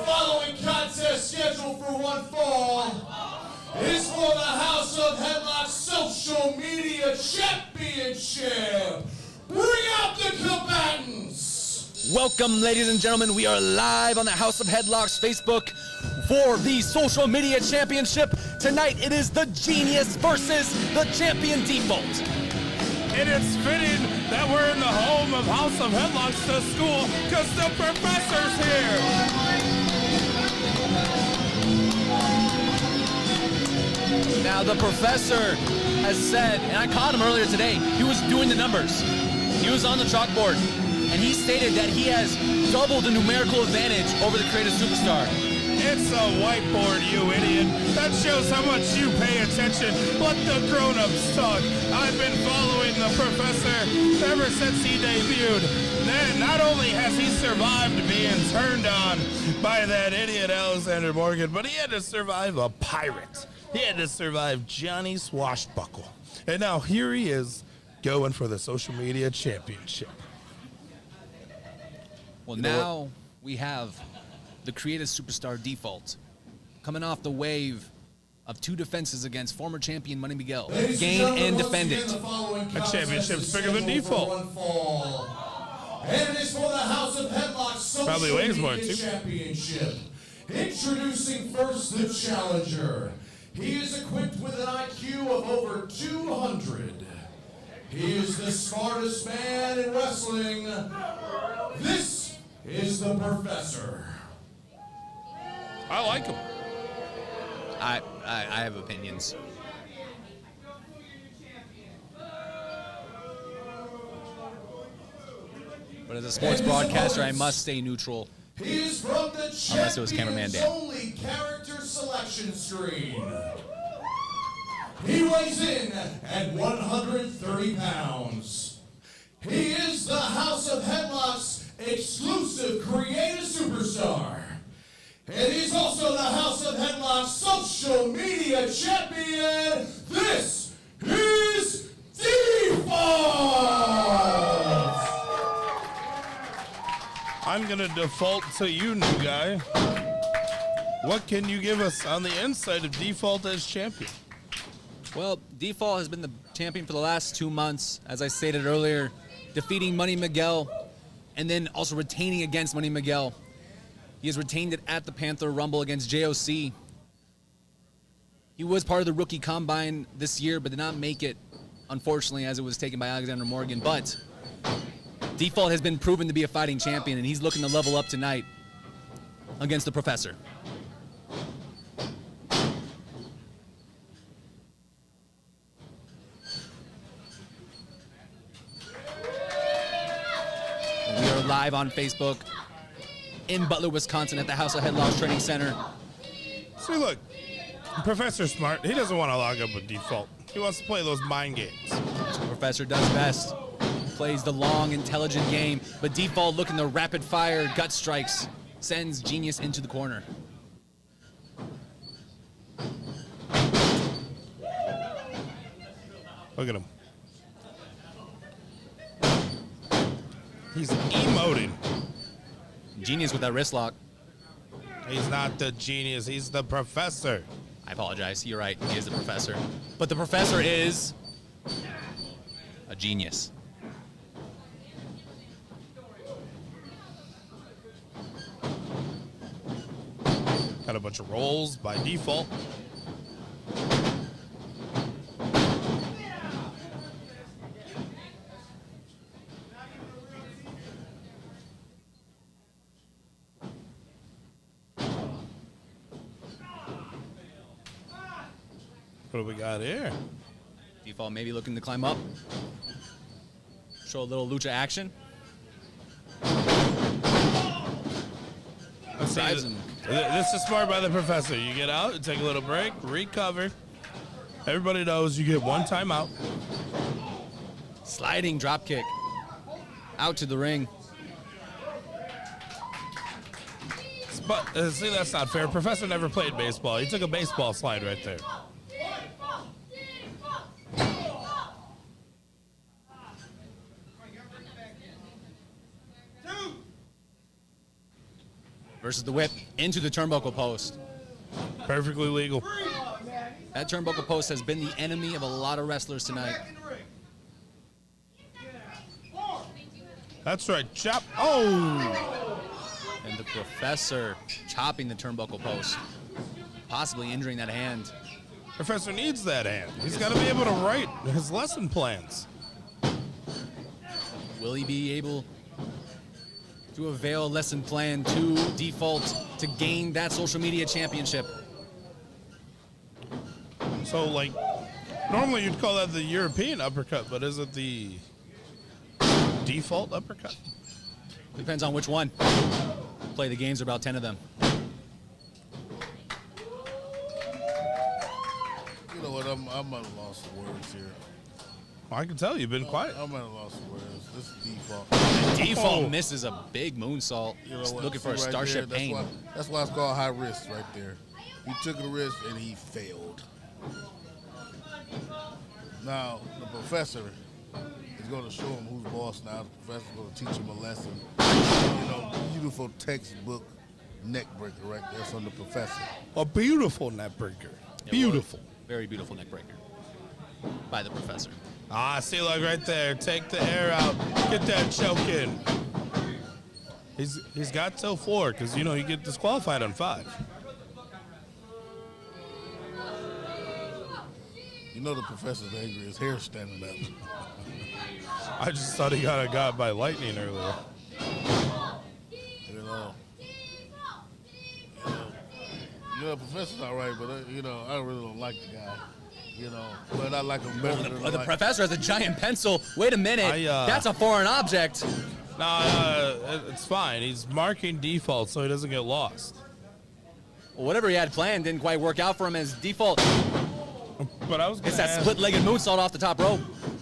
following contest scheduled for one fall is for the House of Headlock Social Media Championship. Bring out the combatants! Welcome, ladies and gentlemen. We are live on the House of Headlocks Facebook for the Social Media Championship. Tonight, it is the Genius versus the Champion Default. And it's fitting that we're in the home of House of Headlocks to school because the professor's here. Now, the professor has said, and I caught him earlier today, he was doing the numbers. He was on the chalkboard, and he stated that he has doubled the numerical advantage over the creative superstar. It's a whiteboard, you idiot. That shows how much you pay attention. Let the grown-ups talk. I've been following the professor ever since he debuted. Then, not only has he survived being turned on by that idiot Alexander Morgan, but he had to survive a pirate. He had to survive Johnny Swashbuckle. And now here he is going for the Social Media Championship. Well, now we have the creative superstar Default coming off the wave of two defenses against former champion Money Miguel. Gain and defend it. That championship's bigger than Default. And it is for the House of Headlock Social Media Championship. Introducing first the challenger. He is equipped with an IQ of over 200. He is the smartest man in wrestling. This is the professor. I like him. I have opinions. But as a sports broadcaster, I must stay neutral. He is from the unless it was Cameraman Dan. only character selection screen. He weighs in at 130 pounds. He is the House of Headlock's exclusive creative superstar. And he's also the House of Headlock's Social Media Champion. This is Default! I'm going to default to you, new guy. What can you give us on the inside of Default as champion? Well, Default has been the champion for the last 2 months, as I stated earlier, defeating Money Miguel and then also retaining against Money Miguel. He has retained it at the Panther Rumble against JOC. He was part of the rookie combine this year, but did not make it, unfortunately, as it was taken by Alexander Morgan. But Default has been proven to be a fighting champion, and he's looking to level up tonight against the professor. We are live on Facebook in Butler, Wisconsin at the House of Headlocks Training Center. See, look, Professor's smart. He doesn't want to log up with Default. He wants to play those mind games. The professor does best. Plays the long, intelligent game, but Default looking to rapid fire gut strikes, sends Genius into the corner. Look at him. He's emoting. Genius with that wrist lock. He's not the genius, he's the professor. I apologize, you're right, he is the professor. But the professor is a genius. Got a bunch of rolls by Default. What do we got here? Default maybe looking to climb up. Show a little lucha action. Drives him. This is smart by the professor. You get out, you take a little break, recover. Everybody knows you get one time out. Sliding drop kick. Out to the ring. But see, that's not fair. Professor never played baseball. He took a baseball slide right there. versus the whip into the turnbuckle post. Perfectly legal. That turnbuckle post has been the enemy of a lot of wrestlers tonight. That's right. Chop. Oh! And the Professor chopping the turnbuckle post, possibly injuring that hand. Professor needs that hand. He's got to be able to write his lesson plans. Will he be able to avail a lesson plan to Default to gain that social media championship? So, like, normally you'd call that the European uppercut, but is it the Default uppercut? Depends on which one. Play the games, about 10 of them. You know what? I'm at a loss of words here. Well, I can tell you've been quiet. I'm at a loss of words. This is Default. Default misses a big moonsault. You know Just what? looking for a See right Starship there, Pain. That's why it's called high risk right there. He took a risk and he failed. Now, the Professor is going to show him who's boss now. The Professor's going to teach him a lesson. You know, beautiful textbook neck breaker right there from the Professor. A beautiful neck breaker. Beautiful. Very beautiful neck breaker by the Professor. Ah, see, look right there. Take the air out. Get that choke in. He's got till 4 because, you know, you get disqualified on 5. You know the Professor's angry. His hair's standing up. I just thought he got by lightning earlier. You know, Professor's all right, but, you know, I really don't like the guy. You know, but I like him better than The Professor has a giant pencil. Wait a minute. That's a foreign object. It's fine. He's marking Default so he doesn't get lost. Well, whatever he had planned didn't quite work out for him as Default. But I was It's that split-legged moonsault off the top rope.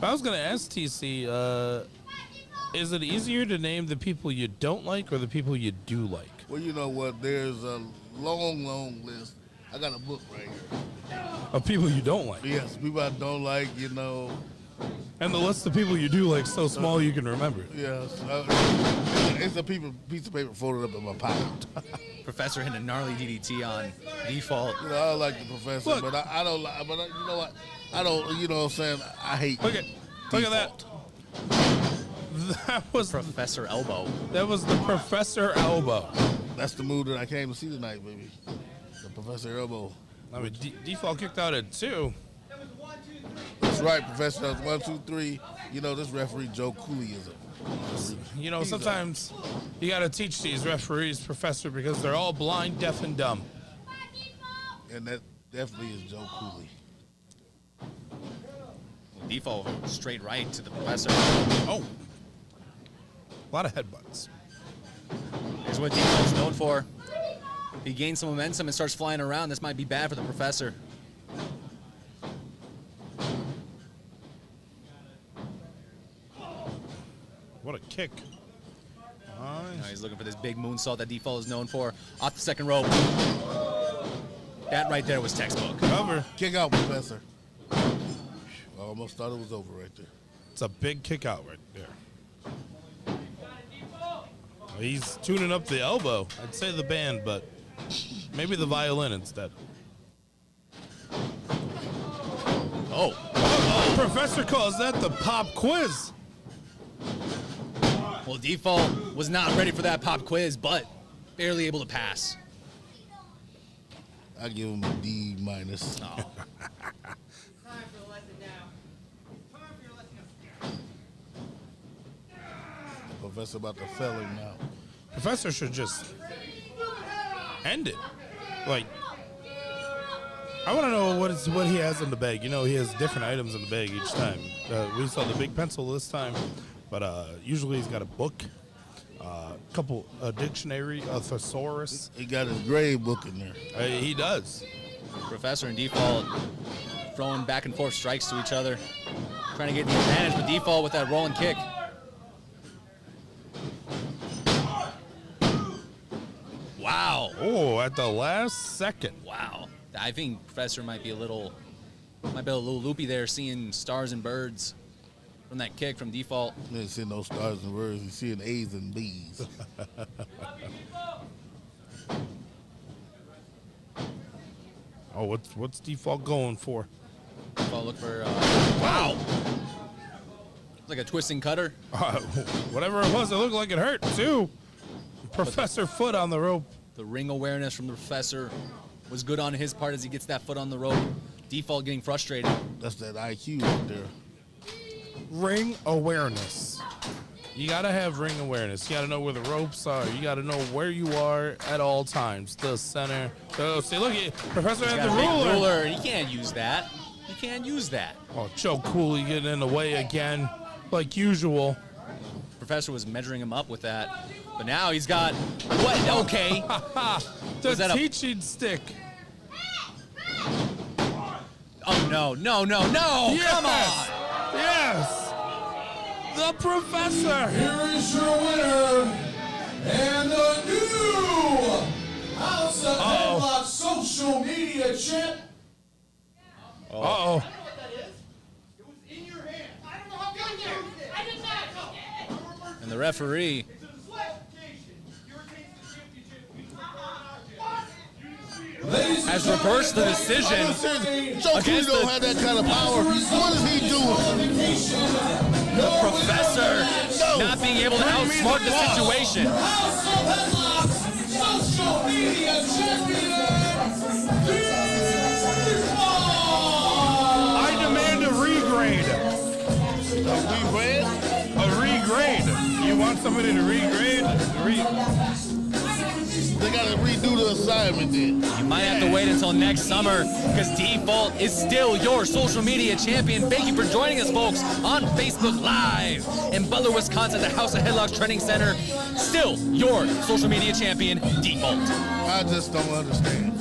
I was going to ask TC, is it easier to name the people you don't like or the people you do like? Well, you know what? There's a long, long list. I got a book right here. Of people you don't like? Yes, people I don't like, you know. And the list of people you do like so small you can remember it. Yes. It's a piece of paper folded up in my pocket. Professor hit a gnarly DDT on Default. You know, I don't like the Professor, Look. but I don't like, but you know what? I don't, you know what I'm saying? I hate Look at that. That was Professor Elbow. That was the Professor Elbow. That's the move that I came to see tonight, baby. The Professor Elbow. I mean, Default kicked out at 2. That's right, Professor. That was 1, 2, 3. You know, this referee, Joe Cooley, is a You know, sometimes you got to teach these referees, Professor, because they're all blind, deaf, and dumb. And that definitely is Joe Cooley. Default straight right to the Professor. Oh. A lot of headbutts. Here's what Default's known for. If he gains some momentum and starts flying around, this might be bad for the Professor. What a kick. Now he's looking for this big moonsault that Default is known for. Off the second rope. That right there was textbook. Cover. Kick out, Professor. I almost thought it was over right there. It's a big kick out right there. He's tuning up the elbow. I'd say the band, but maybe the violin instead. Oh. Professor calls that the pop quiz. Well, Default was not ready for that pop quiz, but barely able to pass. I give him a D minus. Oh. Professor about to fail him now. Professor should just end it. Like, I want to know what he has in the bag. You know, he has different items in the bag each time. We saw the big pencil this time, but usually he's got a book, a dictionary, a thesaurus. He got his grade book in there. He does. Professor and Default throwing back and forth strikes to each other, trying to get the advantage, but Default with that rolling kick. Wow. Oh, at the last second. Wow. I think Professor might be a little loopy there, seeing stars and birds from that kick from Default. He ain't seeing no stars and birds. He's seeing A's and B's. Oh, what's Default going for? I'll look for. Wow. Like a twisting cutter. Whatever it was, it looked like it hurt too. Professor foot on the rope. The ring awareness from the Professor was good on his part as he gets that foot on the rope. Default getting frustrated. That's that IQ right there. Ring awareness. You gotta have ring awareness. You gotta know where the ropes are. You gotta know where you are at all times. The center. Oh, see, look at Professor He's had got the a big ruler. He can't use that. He can't use that. Oh, Joe Cooley getting in the way again, like usual. Professor was measuring him up with that, but now he's got what? Okay. The that teaching stick. Oh no! Yes! Come on! Yes! The Professor! Here is your winner, and the new House of Headlock social media champ. Uh-oh. And the referee has reversed the decision. Joe Cooley don't have that kind of power. What is he doing? The Professor not being able to outsmart the situation. House of Headlock social media champion. I demand a regrade. A regrade? You want somebody to regrade? They gotta redo the assignment then. You might have to wait until next summer because Default is still your social media champion. Thank you for joining us, folks, on Facebook Live in Butler, Wisconsin, the House of Headlocks Training Center. Still your social media champion, Default. I just don't understand.